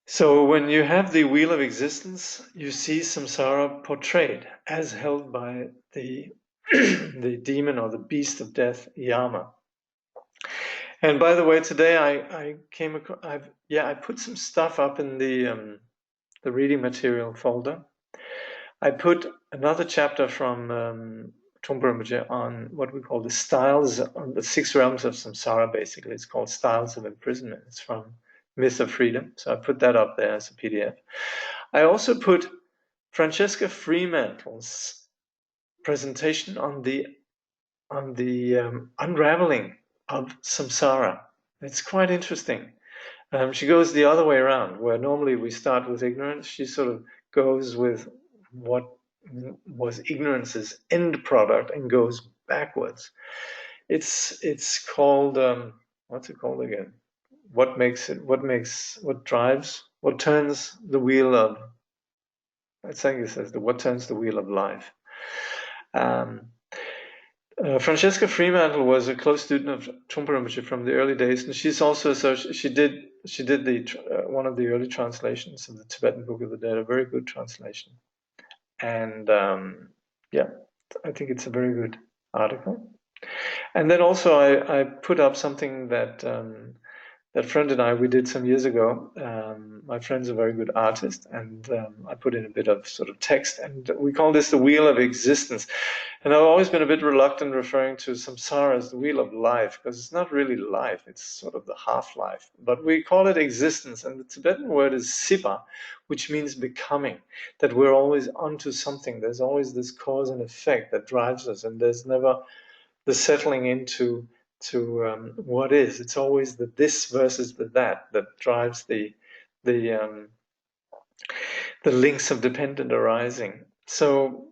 So when you have the wheel of existence, you see samsara portrayed as held by the the demon or the beast of death, Yama. And by the way, today I came across, I put some stuff up in the reading material folder. I put another chapter from Trungpa Rinpoche on what we call the styles, on the 6 realms of samsara. Basically, it's called Styles of Imprisonment. It's from Myth of Freedom. So I put that up there as a PDF. I also put Francesca Fremantle's presentation on the unraveling of samsara. It's quite interesting. She goes the other way around, where normally we start with ignorance. She sort of goes with what was ignorance's end product and goes backwards. It's called what's it called again? What turns the wheel of? I think it says what turns the wheel of life. Francesca Fremantle was a close student of Trungpa Rinpoche from the early days, and she's also she did the one of the early translations of the Tibetan Book of the Dead, a very good translation. And yeah, I think it's a very good article. And then also I put up something that that friend and I, we did some years ago. My friend's a very good artist, and I put in a bit of sort of text, and we call this the Wheel of Existence. And I've always been a bit reluctant referring to samsara as the wheel of life, because it's not really life, it's sort of the half-life. But we call it existence, and the Tibetan word is sipa, which means becoming, that we're always onto something. There's always this cause and effect that drives us, and there's never the settling into what is. It's always the this versus the that drives the links of dependent arising. So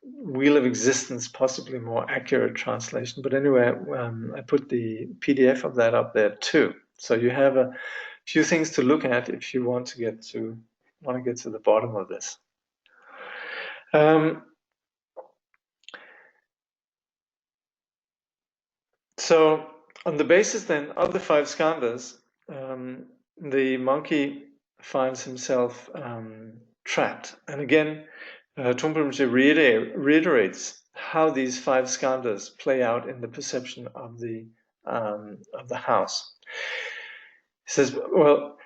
wheel of existence, possibly more accurate translation. But anyway, I put the PDF of that up there too. So you have a few things to look at if you want to get to the bottom of this. So on the basis then of the 5 skandhas, the monkey finds himself trapped. And again, Trungpa Rinpoche reiterates how these 5 skandhas play out in the perception of the house. He says, well,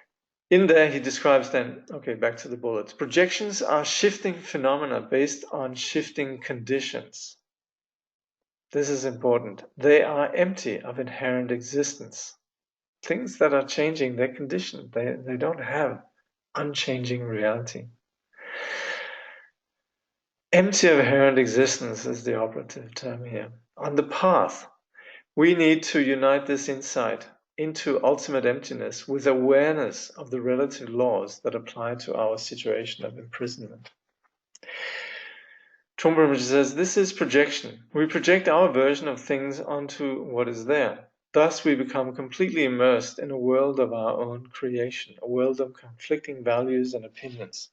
in there he describes then, okay, back to the bullets. Projections are shifting phenomena based on shifting conditions. This is important. They are empty of inherent existence. Things that are changing, they're conditioned. They don't have unchanging reality. Empty of inherent existence is the operative term here. On the path, we need to unite this insight into ultimate emptiness with awareness of the relative laws that apply to our situation of imprisonment. Trungpa Rinpoche says, this is projection. We project our version of things onto what is there. Thus we become completely immersed in a world of our own creation, a world of conflicting values and opinions.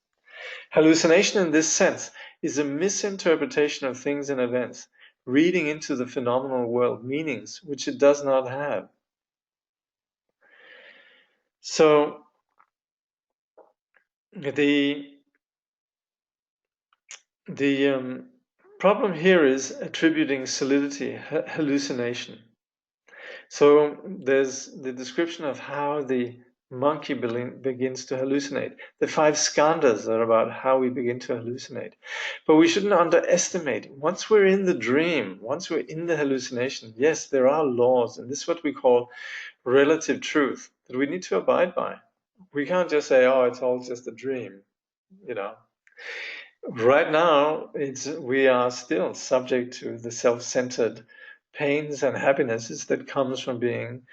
Hallucination in this sense is a misinterpretation of things and events, reading into the phenomenal world meanings which it does not have. So the problem here is attributing solidity, hallucination. So there's the description of how the monkey begins to hallucinate. The 5 skandhas are about how we begin to hallucinate. But we shouldn't underestimate. Once we're in the dream, once we're in the hallucination, yes, there are laws, and this is what we call relative truth that we need to abide by. We can't just say, oh, it's all just a dream, you know. Right now, we are still subject to the self-centered pains and happinesses that comes from being,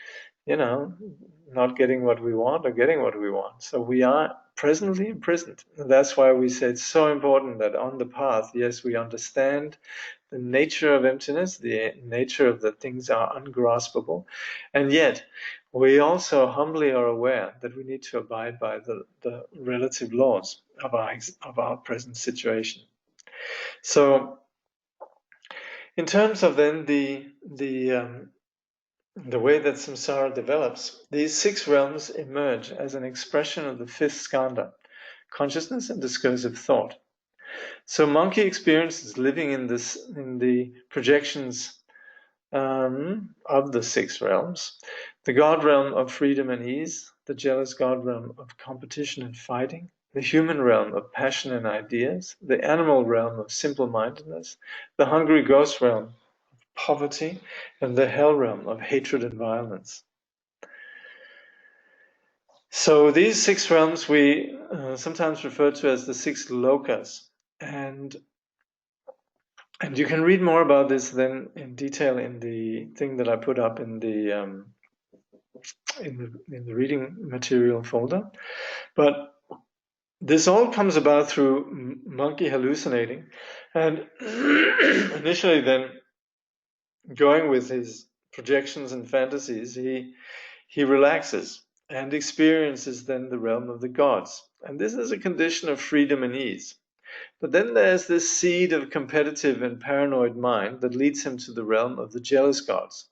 not getting what we want or getting what we want. So we are presently imprisoned. And that's why we say it's so important that on the path, yes, we understand the nature of emptiness, the nature of that things are ungraspable, and yet we also humbly are aware that we need to abide by the relative laws of our present situation. So, in terms of then the way that samsara develops, these 6 realms emerge as an expression of the 5th skandha, consciousness and discursive thought. So monkey experience is living in the projections of the 6 realms: the God realm of freedom and ease, the jealous God realm of competition and fighting, the human realm of passion and ideas, the animal realm of simple-mindedness, the hungry ghost realm of poverty, and the hell realm of hatred and violence. So these 6 realms we sometimes refer to as the 6 lokas, and you can read more about this then in detail in the thing that I put up in the reading material folder. But this all comes about through monkey hallucinating, and initially then going with his projections and fantasies, he relaxes and experiences then the realm of the gods. And this is a condition of freedom and ease. But then there's this seed of competitive and paranoid mind that leads him to the realm of the jealous gods,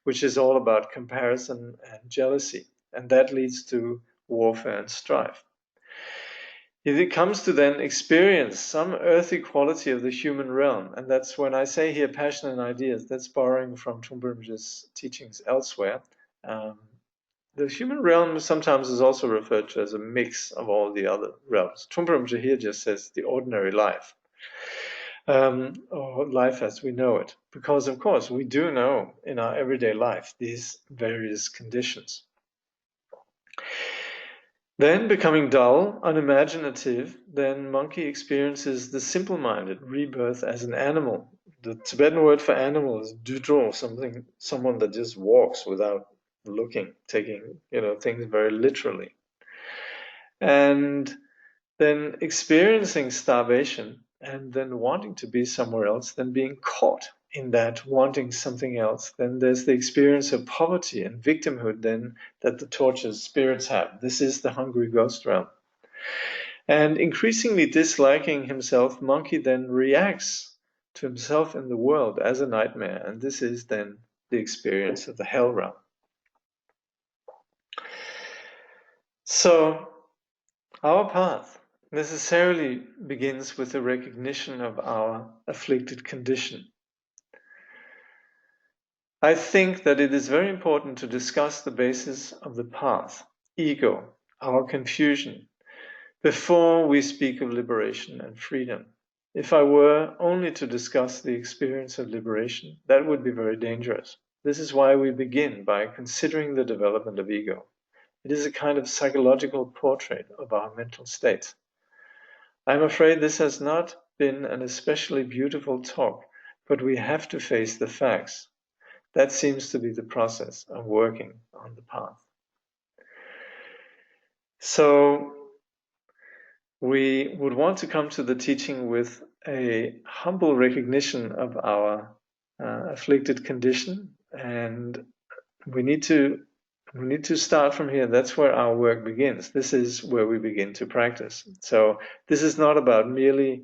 which is all about comparison and jealousy. And that leads to warfare and strife. It comes to then experience some earthy quality of the human realm. And that's when I say here passion and ideas, that's borrowing from Trungpa's teachings elsewhere. The human realm sometimes is also referred to as a mix of all the other realms. Trungpa here just says the ordinary life, or life as we know it. Because, of course, we do know in our everyday life these various conditions. Then, becoming dull, unimaginative, then monkey experiences the simple-minded rebirth as an animal. The Tibetan word for animal is dudro, someone that just walks without looking, taking things very literally. And then experiencing starvation and then wanting to be somewhere else, then being caught in that wanting something else. Then there's the experience of poverty and victimhood then that the tortured spirits have. This is the hungry ghost realm. And increasingly disliking himself, monkey then reacts to himself in the world as a nightmare. And this is then the experience of the hell realm. So our path necessarily begins with the recognition of our afflicted condition. I think that it is very important to discuss the basis of the path, ego, our confusion, before we speak of liberation and freedom. If I were only to discuss the experience of liberation, that would be very dangerous. This is why we begin by considering the development of ego. It is a kind of psychological portrait of our mental state. I'm afraid this has not been an especially beautiful talk, but we have to face the facts. That seems to be the process of working on the path. So we would want to come to the teaching with a humble recognition of our afflicted condition, and we need to start from here. That's where our work begins. This is where we begin to practice. So this is not about merely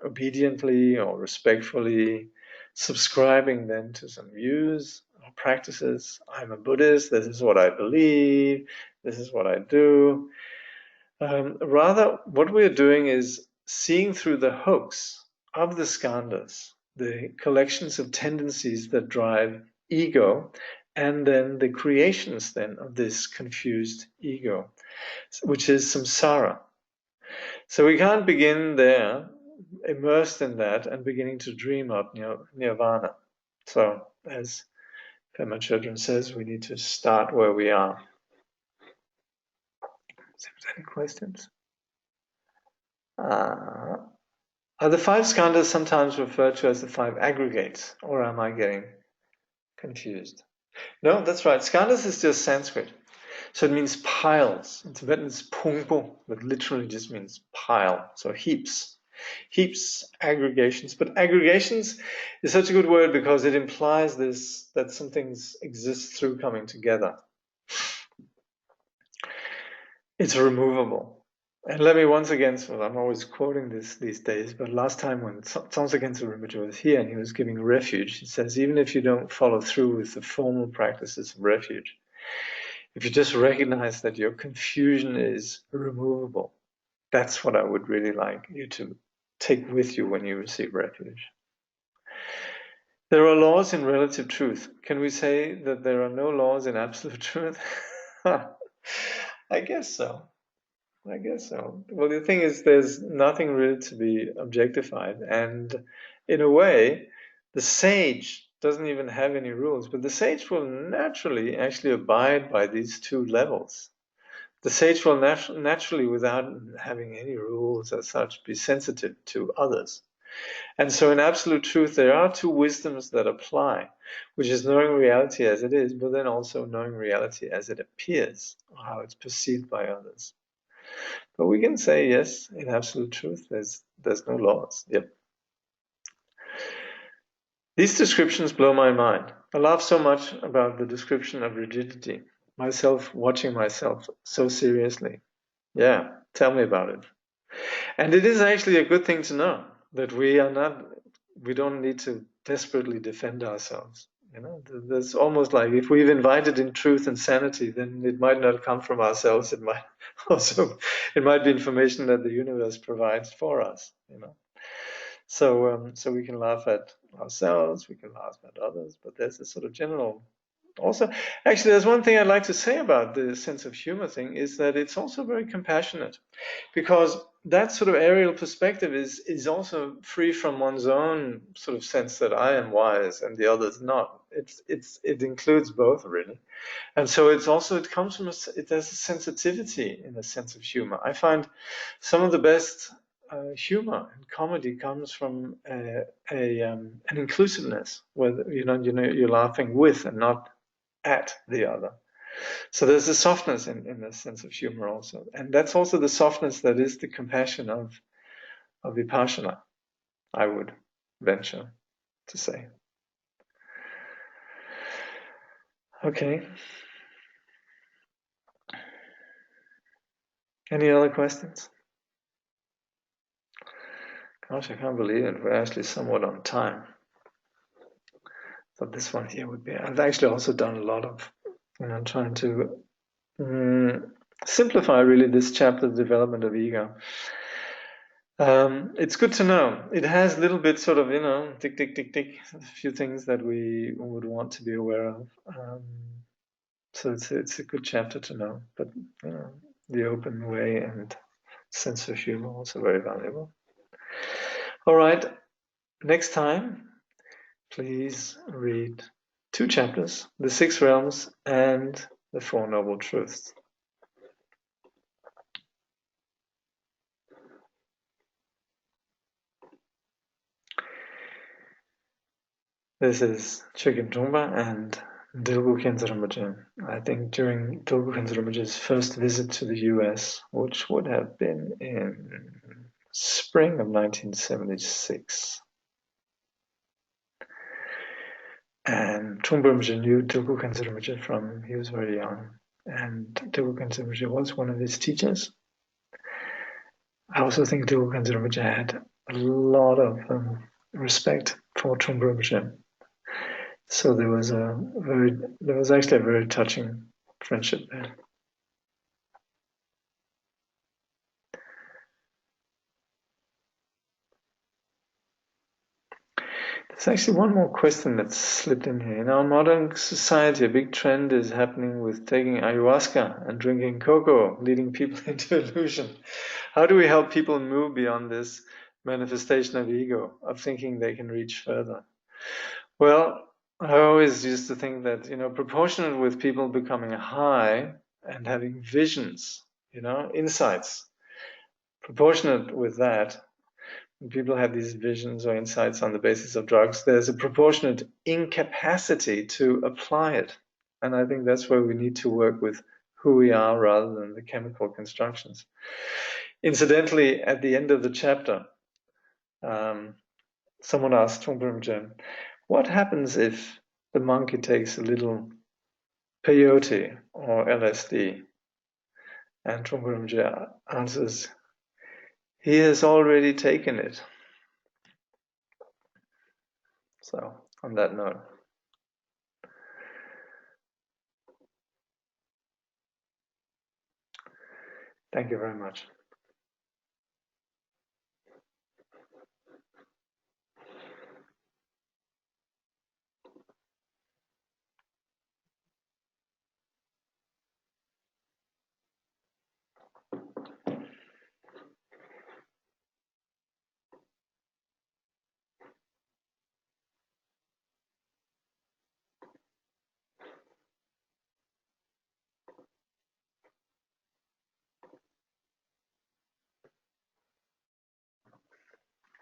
obediently or respectfully subscribing then to some views or practices. I'm a Buddhist, this is what I believe, this is what I do. Rather, what we're doing is seeing through the hoax of the skandhas, the collections of tendencies that drive ego, and then the creations then of this confused ego, which is samsara. So we can't begin there, immersed in that, and beginning to dream of nirvana. So, as Pema Chodron says, we need to start where we are. Any questions? Are the five skandhas sometimes referred to as the five aggregates, or am I getting confused? No, that's right. Skandhas is just Sanskrit. So it means piles. In Tibetan it's pungpo, that literally just means pile. So heaps. Heaps, aggregations. But aggregations is such a good word because it implies this, that some things exist through coming together. It's removable. And let me once again, so I'm always quoting this these days, but last time when Tsongsa Khyentse Rinpoche was here and he was giving refuge, he says, even if you don't follow through with the formal practices of refuge, if you just recognize that your confusion is removable, that's what I would really like you to take with you when you receive refuge. There are laws in relative truth. Can we say that there are no laws in absolute truth? I guess so. I guess so. Well, the thing is, there's nothing really to be objectified. And in a way, the sage doesn't even have any rules, but the sage will naturally actually abide by these two levels. The sage will naturally, without having any rules as such, be sensitive to others. And so in absolute truth, there are two wisdoms that apply, which is knowing reality as it is, but then also knowing reality as it appears, or how it's perceived by others. But we can say, yes, in absolute truth, there's no laws. Yep. These descriptions blow my mind. I laugh so much about the description of rigidity, myself watching myself so seriously. Yeah, tell me about it. And it is actually a good thing to know that we don't need to desperately defend ourselves. You know, there's almost like if we've invited in truth and sanity, then it might not come from ourselves. It might be information that the universe provides for us. You know, so we can laugh at ourselves, we can laugh at others, but there's a sort of general. Also, actually, there's one thing I'd like to say about the sense of humor thing is that it's also very compassionate, because that sort of aerial perspective is also free from one's own sort of sense that I am wise and the other's not. It includes both really, and so it comes from it has a sensitivity in a sense of humor. I find some of the best humor and comedy comes from an inclusiveness where you're laughing with and not at the other. So there's a softness in the sense of humor also. And that's also the softness that is the compassion of Vipassana, I would venture to say. Okay. Any other questions? Gosh, I can't believe it. We're actually somewhat on time. So this one here would be, I've actually also done a lot of, trying to simplify really this chapter, the development of ego. It's good to know. It has little bit sort of, tick, tick, tick, tick, a few things that we would want to be aware of. So it's a good chapter to know. But the open way and sense of humor also very valuable. All right, next time, please read 2 chapters, the 6 realms and the 4 noble truths. This is Chögyam Trungpa and Dilgo Khyentse Rinpoche. I think during Dilgo Khyentse Rinpoche's first visit to the US, which would have been in spring of 1976. And Trungpa Rinpoche knew Dilgo Khyentse Rinpoche from he was very young. And Dilgo Khyentse Rinpoche was one of his teachers. I also think Dilgo Khyentse Rinpoche had a lot of respect for Trungpa Rinpoche. So there was actually a very touching friendship there. There's actually one more question that's slipped in here. In our modern society, a big trend is happening with taking ayahuasca and drinking cocoa, leading people into illusion. How do we help people move beyond this manifestation of ego, of thinking they can reach further? Well, I always used to think that, proportionate with people becoming high and having visions, insights, proportionate with that, when people have these visions or insights on the basis of drugs, there's a proportionate incapacity to apply it. And I think that's where we need to work with who we are rather than the chemical constructions. Incidentally, at the end of the chapter, someone asked Trungpa, what happens if the monkey takes a little peyote or LSD? And Trungpa answers, he has already taken it. So, on that note, thank you very much.